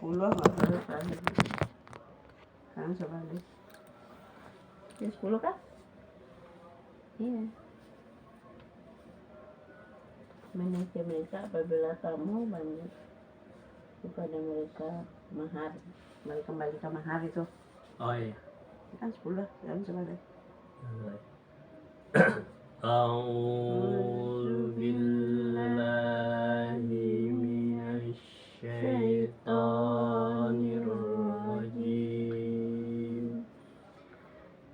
10 nggak boleh balik. Sekarang sebalik. Ya 10 kan? Iya. Menaiki mereka apabila kamu banyak kepada mereka mahar, mereka kembalikan mahar itu. Oh iya. Kan 10, sekarang sebalik. A'udzu billahi minasy syaithanir rajim.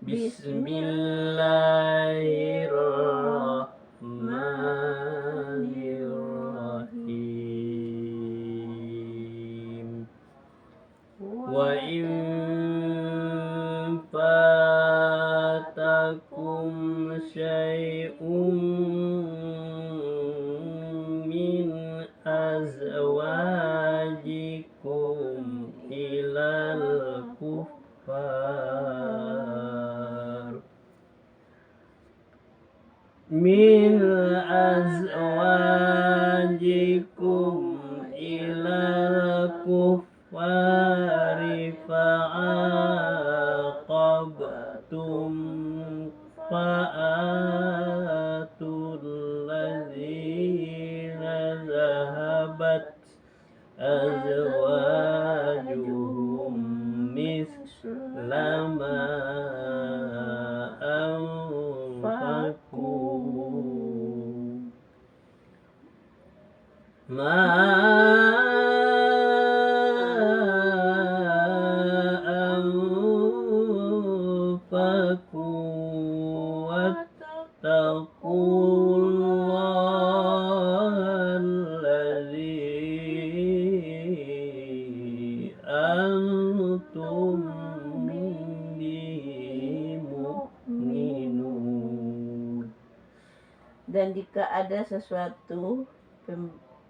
Bismillahirrahmanirrahim. Wa in fatakum syai'un min azwajikum ilal kuffar min azwajikum ilal kuffari fa'aqabtum fa'atul ladzina zahabat azwajuhum mislama anfaqu ma anfaqu wattaqullaha alladzi antum bihi mu'minun. Dan jika ada sesuatu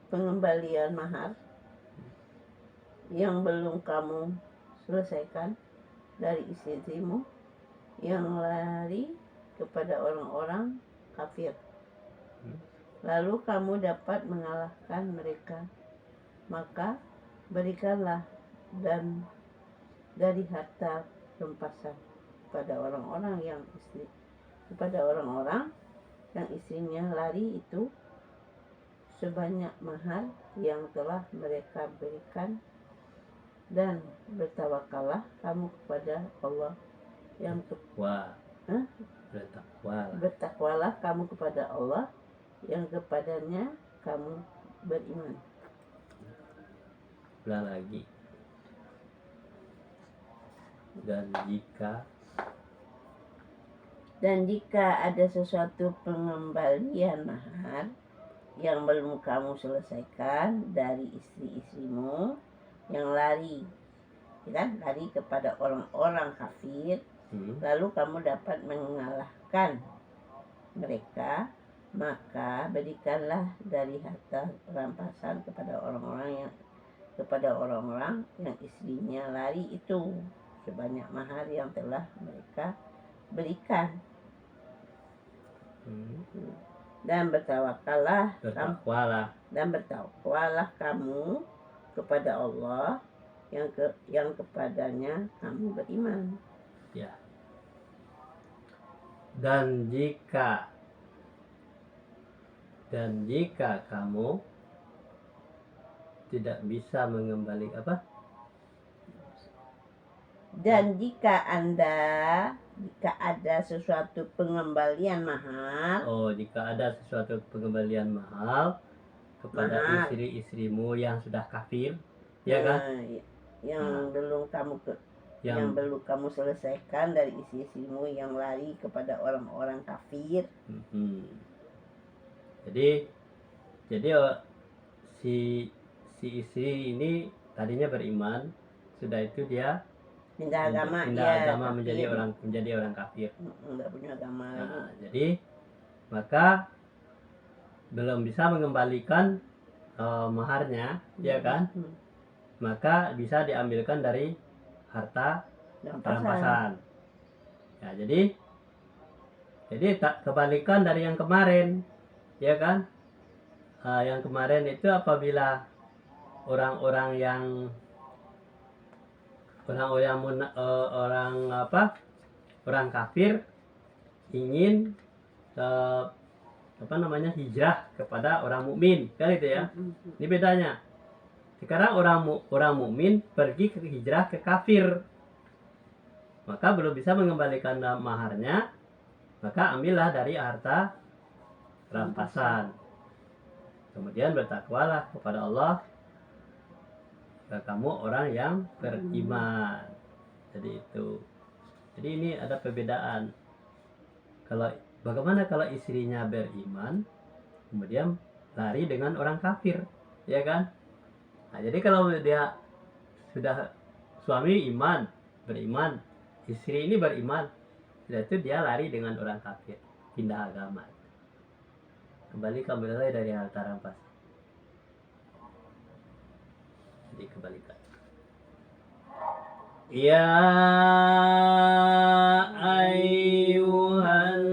pengembalian mahar yang belum kamu selesaikan dari istrimu yang lari kepada orang-orang kafir, lalu kamu dapat mengalahkan mereka, maka berikanlah dan dari harta rampasan kepada orang-orang yang istrinya lari itu sebanyak mahar yang telah mereka berikan, dan bertawakallah kamu kepada Allah yang bertakwalah kamu kepada Allah yang kepadanya kamu beriman. Ulang lagi. Dan jika ada sesuatu pengembalian mahar yang belum kamu selesaikan dari istri-istrimu yang lari kepada orang-orang kafir, lalu kamu dapat mengalahkan mereka, maka berikanlah dari harta rampasan kepada orang-orang yang istrinya lari itu sebanyak mahar yang telah mereka berikan. Dan bertakwalah kamu kepada Allah yang kepadanya kamu beriman. Ya. Dan jika kamu tidak bisa mengembalikan apa? Dan jika ada sesuatu pengembalian mahar. Jika ada sesuatu pengembalian mahal kepada istri-istrimu yang sudah kafir, ya kan? Yang belum kamu selesaikan dari istri-istrimu yang lari kepada orang-orang kafir. Jadi si istri ini tadinya beriman, sudah itu dia pindah agama menjadi orang kafir. Nggak punya agama lagi. Jadi maka belum bisa mengembalikan maharnya, ya kan? Maka bisa diambilkan dari harta rampasan. Ya, jadi kebalikan dari yang kemarin, ya kan? Yang kemarin itu apabila orang-orang yang orang kafir ingin hijrah kepada orang mukmin, kan itu ya. Ini bedanya. Sekarang orang mukmin pergi ke hijrah ke kafir, maka belum bisa mengembalikan maharnya, maka ambillah dari harta rampasan. Kemudian bertakwalah kepada Allah, kamu orang yang beriman. Jadi itu. Jadi ini ada perbedaan. Bagaimana kalau istrinya beriman, kemudian lari dengan orang kafir, ya kan? Nah, jadi kalau dia sudah suami beriman, istri ini beriman, setelah itu dia lari dengan orang kafir, pindah agama. Kembali dari harta rampas. Jadi kebalikan. Ya ayyuhan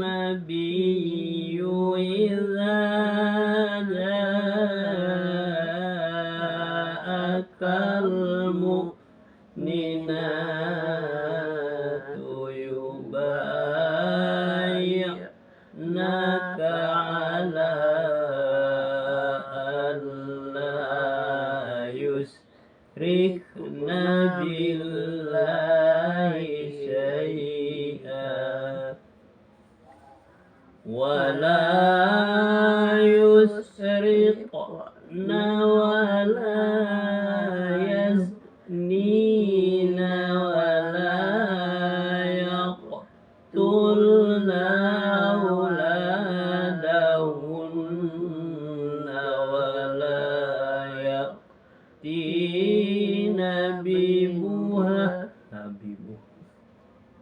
nabiyyu idza ja'akal mu'minatu yubayyinaka ala yusrikna billahi syai'an wa la yusriqna wa la yaznina wa la yaqtulna auladahunna wa la ya'tina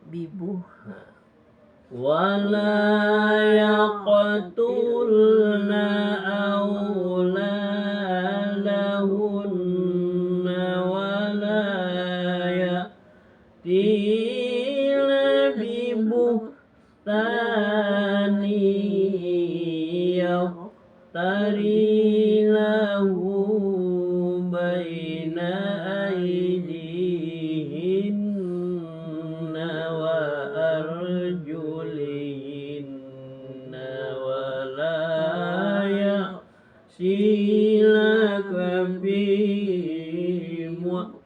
bibuh wala yaqtulna auladahunna wala ya'tina bibuhtani yaftarinahu baina aydihinna wa arjulihinna wa la ya'silaka bi ma'ruf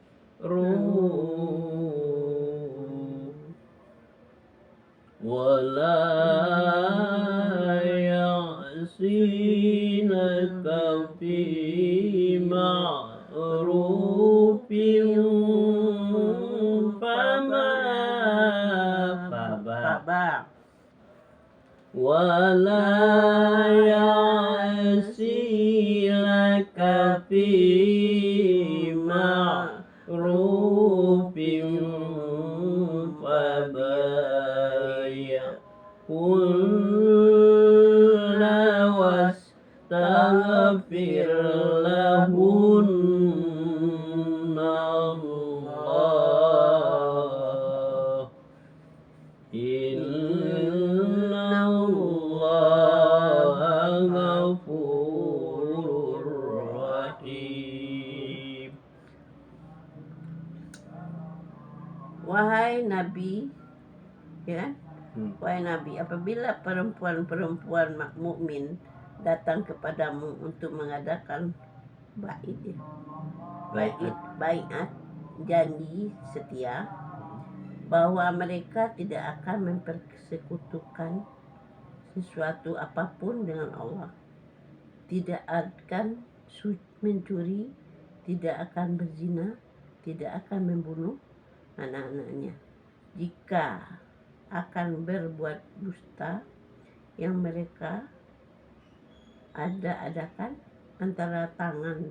wa la ya'silaka bi ma'rufin wala ya'silaka fi ma'rufin fabayyinhunna wastaghfir lahunna Allah innallaha ghafurur rahim. Wahai Nabi, ya kan? Wahai Nabi, apabila perempuan-perempuan mukmin datang kepadamu untuk mengadakan baiat, janji setia bahwa mereka tidak akan mempersekutukan sesuatu apapun dengan Allah, tidak akan mencuri, tidak akan berzina, tidak akan membunuh anak-anaknya, jika akan berbuat dusta yang mereka adakan antara tangan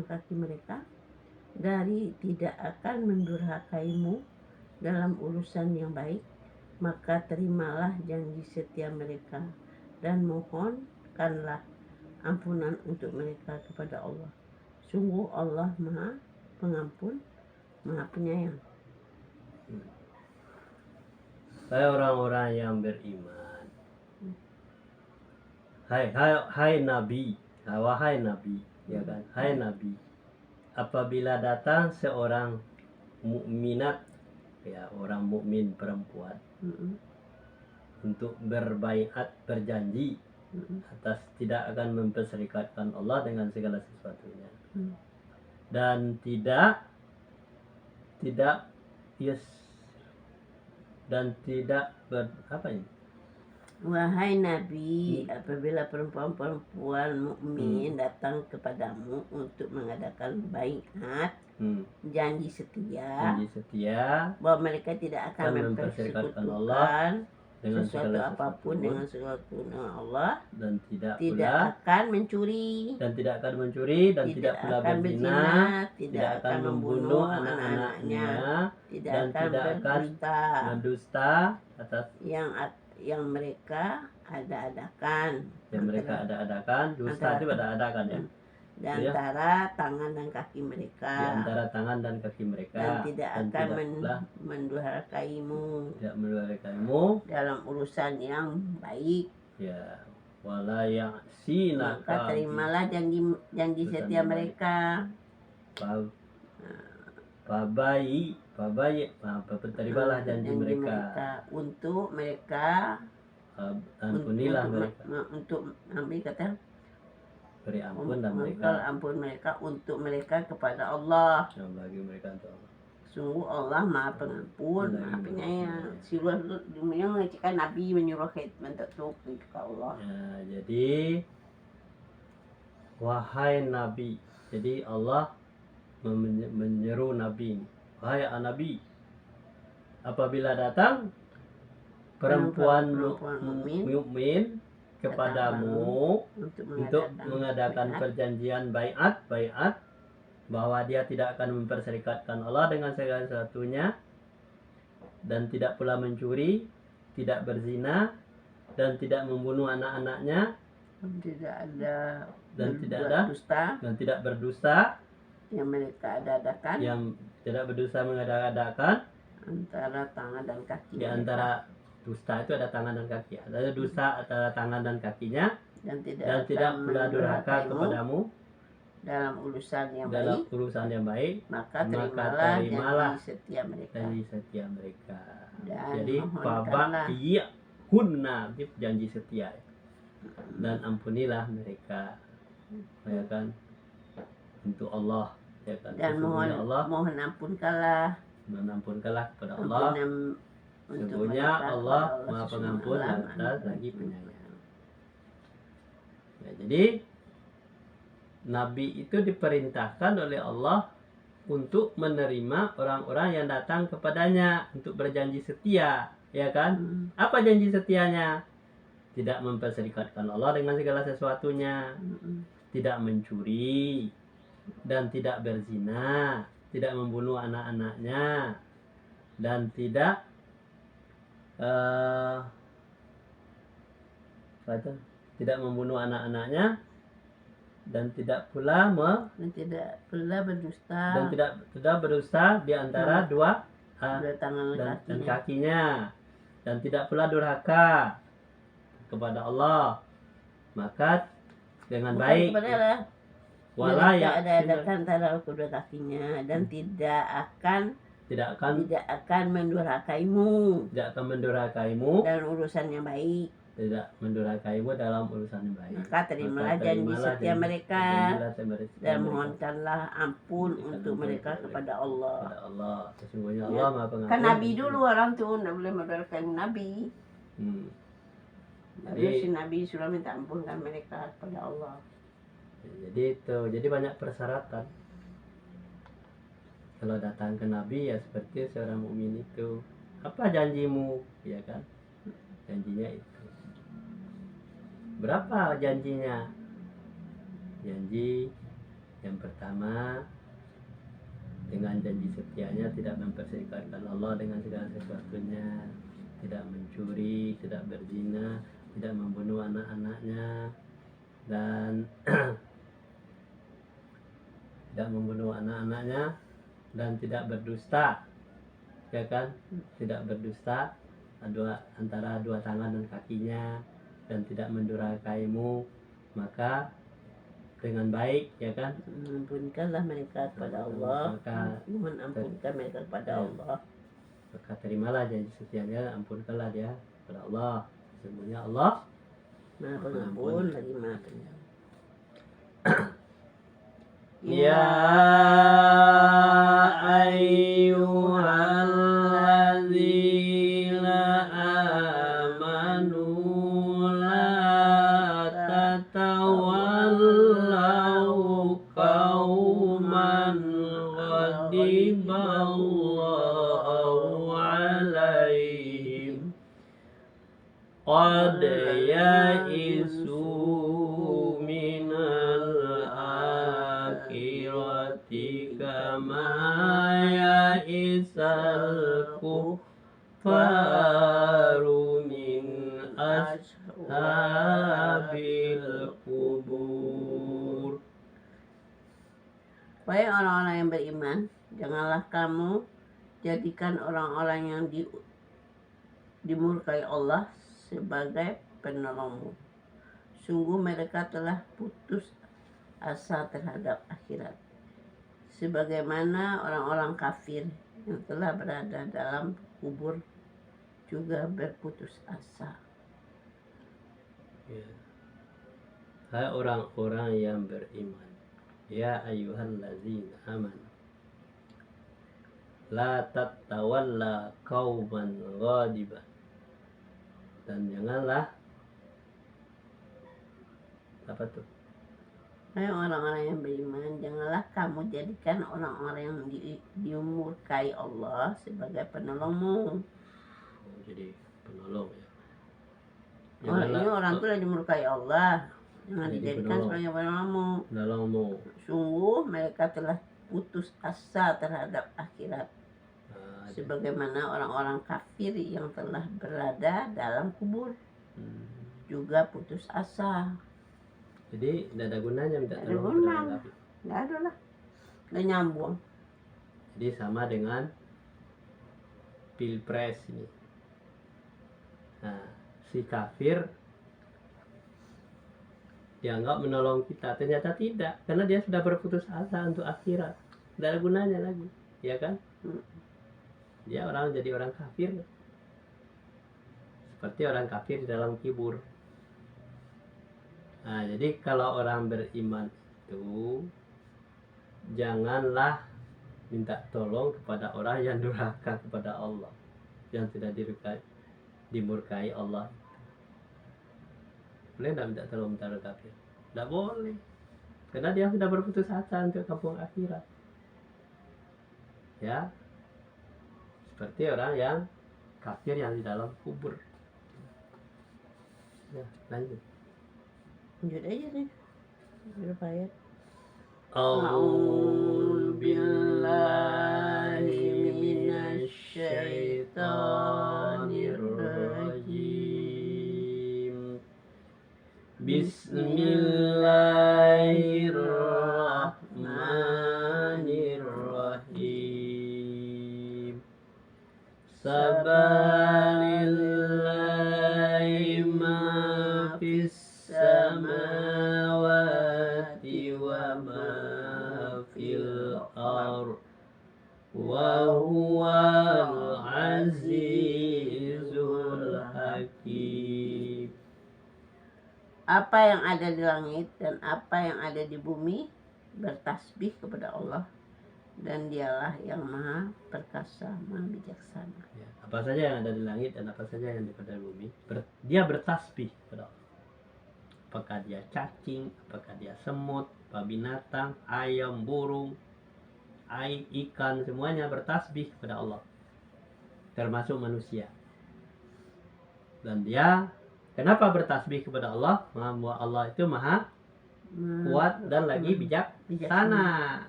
kaki mereka, dari tidak akan mendurhakaimu dalam urusan yang baik, maka terimalah janji setia mereka dan mohonkanlah ampunan untuk mereka kepada Allah. Sungguh Allah Maha Pengampun, Maha Penyayang. Hai orang-orang yang beriman. Hai Nabi. Wahai Nabi. ya kan? Hai Nabi, apabila datang seorang mukminat, ya orang mukmin perempuan, untuk berbaiat, berjanji atas tidak akan memperserikatkan Allah dengan segala sesuatunya, dan tidak yes, dan tidak apa ini? Wahai Nabi, apabila perempuan-perempuan mukmin datang kepadamu untuk mengadakan baiat, janji setia, bahwa mereka tidak akan mempersekutukan dengan sesuatu segala apapun sesuatu, dengan sesuatu dengan Allah, dan tidak akan mencuri, dan tidak tidak pula berzina, tidak akan membunuh anak-anaknya, dan tidak akan mendusta atas yang mereka ada-adakan. Dusta itu ada-adakan ya. Di antara tangan dan kaki mereka. Dan tidak akan mendurhakaimu. Dalam urusan yang baik. Ya, wala ya'sinaka. Maka terimalah janji setia mereka. Terimalah janji mereka untuk mereka. Ampunilah mereka. Untuk Nabi kata, beri ampun dan ampun mereka untuk mereka kepada Allah. Bagi mereka untuk Allah. Sungguh Allah Maha Pengampun, Maha Penyayang. Surah dunia mengatakan Nabi menyuruh bentuk tauhid ke Allah. Ya, jadi wahai Nabi, jadi Allah menyeru Nabi, wahai Nabi, apabila datang perempuan mukmin kepadamu untuk mengadakan perjanjian baiat, bahwa dia tidak akan memperserikatkan Allah dengan segala sesuatunya, dan tidak pula mencuri, tidak berzina, dan tidak membunuh anak-anaknya, dan tidak berdusta yang mereka ada-adakan, antara tangan dan kaki. Di antara dusta itu ada tangan dan kaki. Ada dusta antara tangan dan kakinya, dan tidak pula durhaka kepadamu dalam urusan yang baik, maka terimalah janji setia mereka. Jadi iya hunna, janji setia, dan ampunilah mereka, ya kan, untuk Allah, ya kan. Dan mohon ampunkanlah kepada Allah. Sesungguhnya Allah Maha Pengampun dan lagi Penyayang. Ya, jadi Nabi itu diperintahkan oleh Allah untuk menerima orang-orang yang datang kepadanya untuk berjanji setia, ya kan? Apa janji setianya? Tidak memperserikatkan Allah dengan segala sesuatunya, tidak mencuri, dan tidak berzina, tidak membunuh anak-anaknya, dan tidak membunuh anak-anaknya, dan tidak pula berdusta di antara dua tangan dan kakinya, dan tidak pula durhaka kepada Allah. Maka dengan baik mereka ada-adakan antara kedua kakinya, dan tidak akan mendurhakaimu dalam urusan yang baik. Maka terimalah janji setia mereka, dan mohonkanlah ampun untuk mereka kepada Allah. Sesungguhnya Allah Maha Pengampun. Kan Nabi dulu orang tuh tidak boleh mendurhakai Nabi. Jadi Nabi sudah minta ampunkan mereka kepada Allah. Jadi banyak persyaratan kalau datang ke Nabi, ya seperti seorang mukmin itu. Apa janjimu, ya kan? Janjinya itu. Berapa janjinya? Janji yang pertama, dengan janji setianya tidak memperserikatkan Allah dengan segala sesuatunya, tidak mencuri, tidak berzina, tidak membunuh anak-anaknya, dan dan tidak berdusta, ya kan? Tidak berdusta antara dua tangan dan kakinya, dan tidak mendurhakaimu. Maka dengan baik, ya kan? Ampunkanlah mereka kepada Allah. Mohon ampunkan mereka kepada Ya. Allah. Maka terimalah janji setianya, ampunkanlah dia kepada Allah. Sesungguhnya Allah Maha Pengampun lagi Maha Penyayang. Ya ayyuhalladzina amanu la tatawallaw qauman ghadiballahu alaihim qad ya'isu minal akhirati kama ya'isal kuffaru min ashabil kubur. Wahai orang-orang yang beriman, janganlah kamu jadikan orang-orang yang dimurkai Allah sebagai penolongmu. Sungguh mereka telah putus asa terhadap akhirat, sebagaimana orang-orang kafir yang telah berada dalam kubur juga berputus asa. Ya. Hai orang-orang yang beriman, ya ayyuhallazina amanu la tatawalla qauman ghadiban, dan janganlah apa tuh? Hai orang-orang yang beriman, janganlah kamu jadikan orang-orang yang dimurkai Allah sebagai penolongmu. Jadi penolong ya. Ini orang itu yang dimurkai Allah, jangan Jadi dijadikan sebagai penolongmu. Sungguh mereka telah putus asa terhadap akhirat, sebagaimana orang-orang kafir yang telah berada dalam kubur juga putus asa. Jadi tidak ada gunanya minta Tidak ada tolong guna. kepada orang kafir. Tidak ada lah, tidak nyambung. Jadi sama dengan pilpres ini. Nah, si kafir dianggap menolong kita, ternyata tidak, karena dia sudah berputus asa untuk akhirat, tidak ada gunanya lagi, ya kan? Dia jadi orang kafir, seperti orang kafir di dalam kubur. Nah, jadi kalau orang beriman itu janganlah minta tolong kepada orang yang durhaka kepada Allah, yang tidak dimurkai Allah. Boleh tidak minta tolong kepada orang kafir? Tidak boleh, karena dia sudah berputus asa untuk kampung akhirat. Ya, seperti orang yang kafir yang di dalam kubur. Ya, lanjut. Lanjut aja deh. Berapa ayat? A'udzu billahi minasy syaithanir rajim. Bismillahirrahmanirrahim. Sabalillahi ma fis samawati wa ma fil ardh wa huwal azizul hakim. Apa yang ada di langit dan apa yang ada di bumi bertasbih kepada Allah, dan dialah yang maha perkasa, maha bijaksana. Ya, apa saja yang ada di langit dan apa saja yang ada di bumi, dia bertasbih kepada Allah. Apakah dia cacing, apakah dia semut, apa binatang, ayam, burung, air, ikan, semuanya bertasbih kepada Allah, termasuk manusia. Dan dia kenapa bertasbih kepada Allah? Bahwa Allah itu maha kuat dan lagi bijaksana.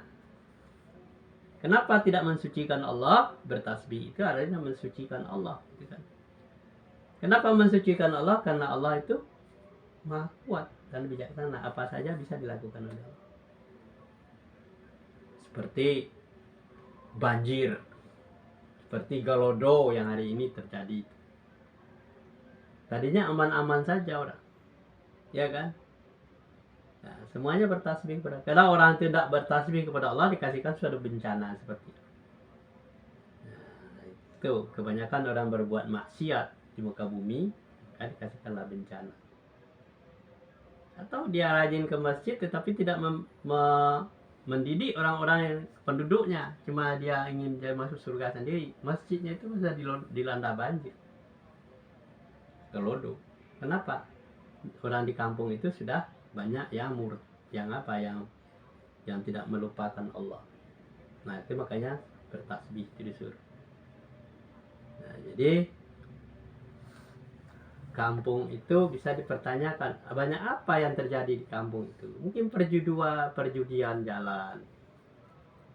Kenapa tidak mensucikan Allah? Bertasbih itu artinya mensucikan Allah, gitu kan? Kenapa mensucikan Allah? Karena Allah itu maha kuat dan bijaksana, apa saja bisa dilakukan oleh Allah. Seperti banjir, seperti Galodo yang hari ini terjadi. Tadinya aman-aman saja orang, ya kan? Nah, semuanya bertasbih kepada. Karena orang tidak bertasbih kepada Allah dikasihkan suatu bencana seperti itu. Nah, itu kebanyakan orang berbuat maksiat di muka bumi, maka dikasihkanlah bencana. Atau dia rajin ke masjid tetapi tidak mendidik orang-orang yang penduduknya, cuma dia ingin dia masuk surga sendiri. Masjidnya itu bisa dilanda banjir, kelodo. Kenapa? Orang di kampung itu sudah banyak yang yang tidak melupakan Allah. Nah, itu makanya bertasbih disuruh. Nah, jadi kampung itu bisa dipertanyakan, banyak apa yang terjadi di kampung itu. Mungkin perjudian jalan,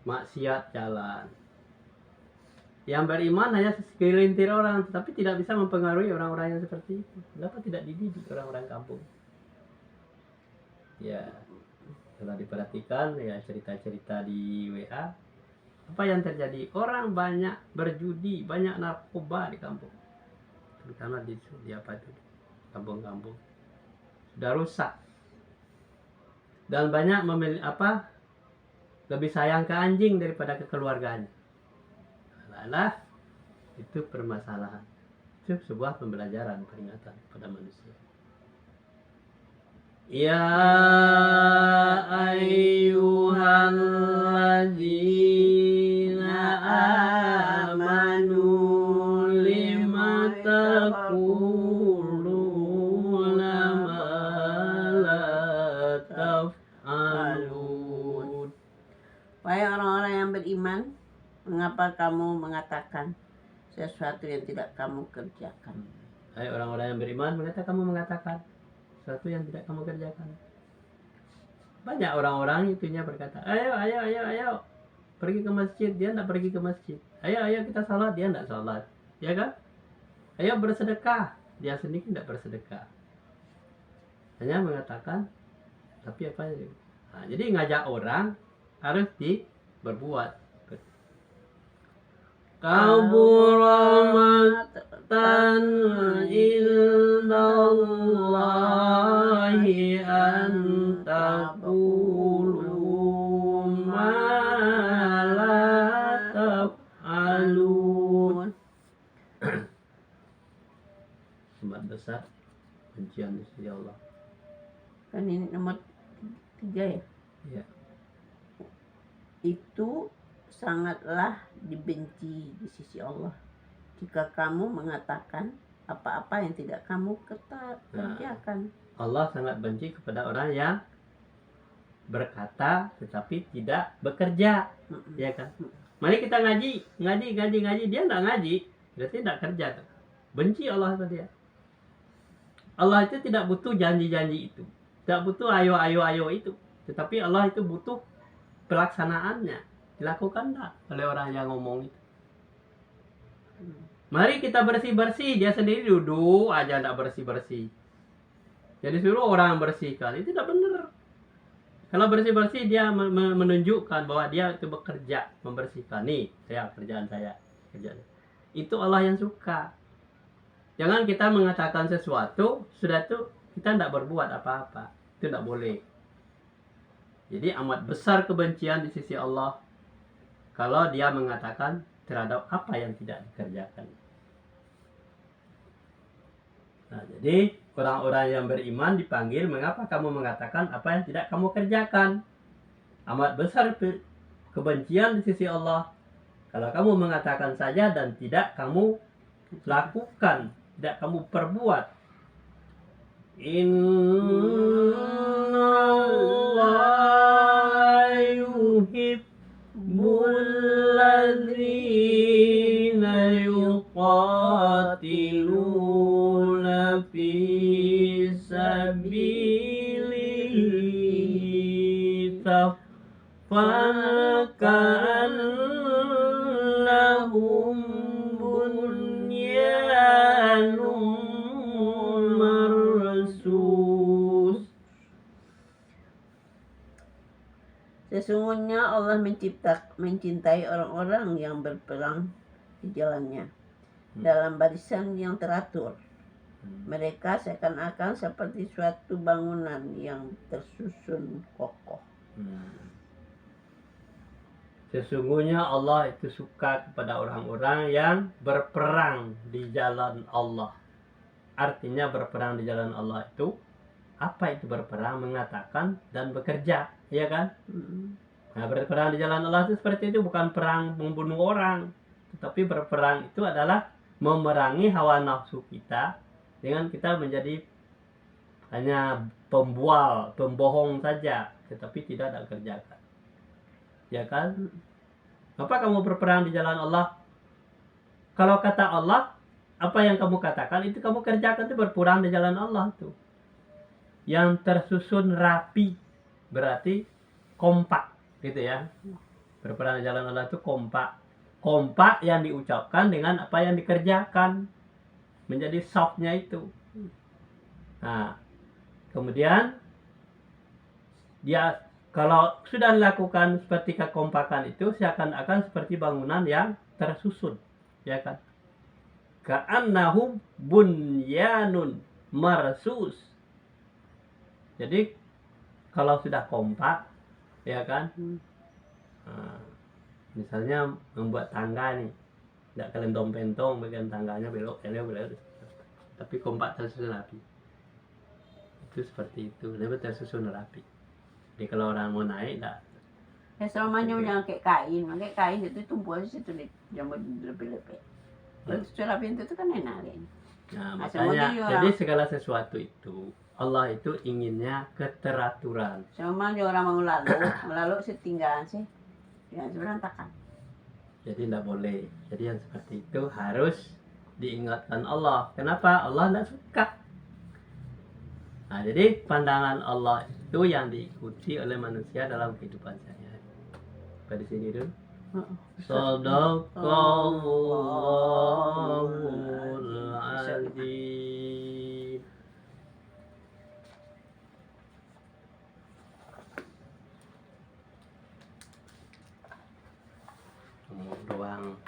maksiat jalan. Yang beriman hanya segelintir orang, tetapi tidak bisa mempengaruhi orang-orang yang seperti itu. Kenapa tidak dididik orang-orang kampung? Ya, kalau diperhatikan ya cerita-cerita di WA, apa yang terjadi? Orang banyak berjudi, banyak narkoba di kampung. Terutama di apa itu, kampung-kampung sudah rusak, dan banyak lebih sayang ke anjing daripada ke keluarganya. Nah, itu permasalahan. Itu sebuah pembelajaran, peringatan pada manusia. Ya ayyuhalladzina amanu lima taquluna ma la taf'alun. Wahai orang-orang yang beriman, mengapa kamu mengatakan sesuatu yang tidak kamu kerjakan? Hai orang-orang yang beriman, mengapa kamu mengatakan sesuatu yang tidak kamu kerjakan? Banyak orang-orang itunya berkata, ayo pergi ke masjid, dia tidak pergi ke masjid. Ayo kita salat, dia tidak salat, ya kan? Ayo bersedekah, dia sendiri tidak bersedekah. Hanya mengatakan, tapi apa ya? Nah, jadi ngajak orang harus berbuat. Kabura maqtan indallahi an taqulu ma la taf'alun. Amat besar bencian di sisi Allah. Kan ini nomor 3 ya? Iya. Itu sangatlah dibenci di sisi Allah jika kamu mengatakan apa-apa yang tidak kamu kerjakan. Allah sangat benci kepada orang yang berkata tetapi tidak bekerja, ya kan? Mari kita ngaji, dia tidak ngaji, berarti tidak kerja tuh. Benci Allah sama dia. Allah itu tidak butuh janji-janji itu, tidak butuh ayo itu, tetapi Allah itu butuh pelaksanaannya. Dilakukan tak oleh orang yang ngomong itu. Mari kita bersih-bersih, dia sendiri duduk aja tidak bersih-bersih. Jadi suruh orang bersihkan, itu tidak benar. Kalau bersih-bersih dia menunjukkan bahwa dia itu bekerja membersihkan. Nih, kerjaan saya. Itu Allah yang suka. Jangan kita mengatakan sesuatu, sudah itu kita tidak berbuat apa-apa. Itu tidak boleh. Jadi amat besar kebencian di sisi Allah kalau dia mengatakan terhadap apa yang tidak dikerjakan. Nah, jadi orang-orang yang beriman dipanggil, mengapa kamu mengatakan apa yang tidak kamu kerjakan? Amat besar kebencian di sisi Allah kalau kamu mengatakan saja dan tidak kamu lakukan, tidak kamu perbuat. Innallaha yuhibbul ladzina yuqatiluna fi sabilihi saffan ka'annahum bunyanun marsus. Sesungguhnya Allah mencintai orang-orang yang berperang di jalannya dalam barisan yang teratur. Mereka seakan-akan seperti suatu bangunan yang tersusun kokoh. Sesungguhnya Allah itu suka kepada orang-orang yang berperang di jalan Allah. Artinya berperang di jalan Allah itu, apa itu berperang? Mengatakan dan bekerja, ya kan? Nah, berperang di jalan Allah itu seperti itu, bukan perang membunuh orang, tetapi berperang itu adalah memerangi hawa nafsu kita dengan kita menjadi hanya pembual, pembohong saja, tetapi tidak ada kerjakan. Ya kan? Apa kamu berperang di jalan Allah? Kalau kata Allah, apa yang kamu katakan itu kamu kerjakan, itu berperang di jalan Allah tuh. Yang tersusun rapi, berarti kompak, gitu ya. Berperang di jalan Allah itu kompak. Kompak yang diucapkan dengan apa yang dikerjakan, menjadi softnya itu. Nah, kemudian dia kalau sudah dilakukan seperti kekompakan itu, seakan-akan seperti bangunan yang tersusun, ya kan? Ka'annahum bunyanun marsus. Jadi kalau sudah kompak, ya kan? Nah, misalnya membuat tangga nih, tidak kelentong-pentong, bagian tangganya belok, tapi kompak tersusun rapi. Itu seperti itu, lebih tersusun rapi. Jadi kalau orang mau naik, enggak. Ya selamanya jangan kayak kain itu tumbuh di situ nih, jangan lebih-lebih. Kalau sudah pintu itu kan enak kan. Nah, makanya jadi segala sesuatu itu Allah itu inginnya keteraturan. Sama aja orang mau lalu setinggalan sih, ya berantakan. Jadi tidak boleh. Jadi yang seperti itu harus diingatkan Allah. Kenapa? Allah tidak suka. Nah, jadi pandangan Allah itu yang diikuti oleh manusia dalam kehidupan sehari-hari. Pada sini dulu. Shadaqallahul azim. Ngomong doang.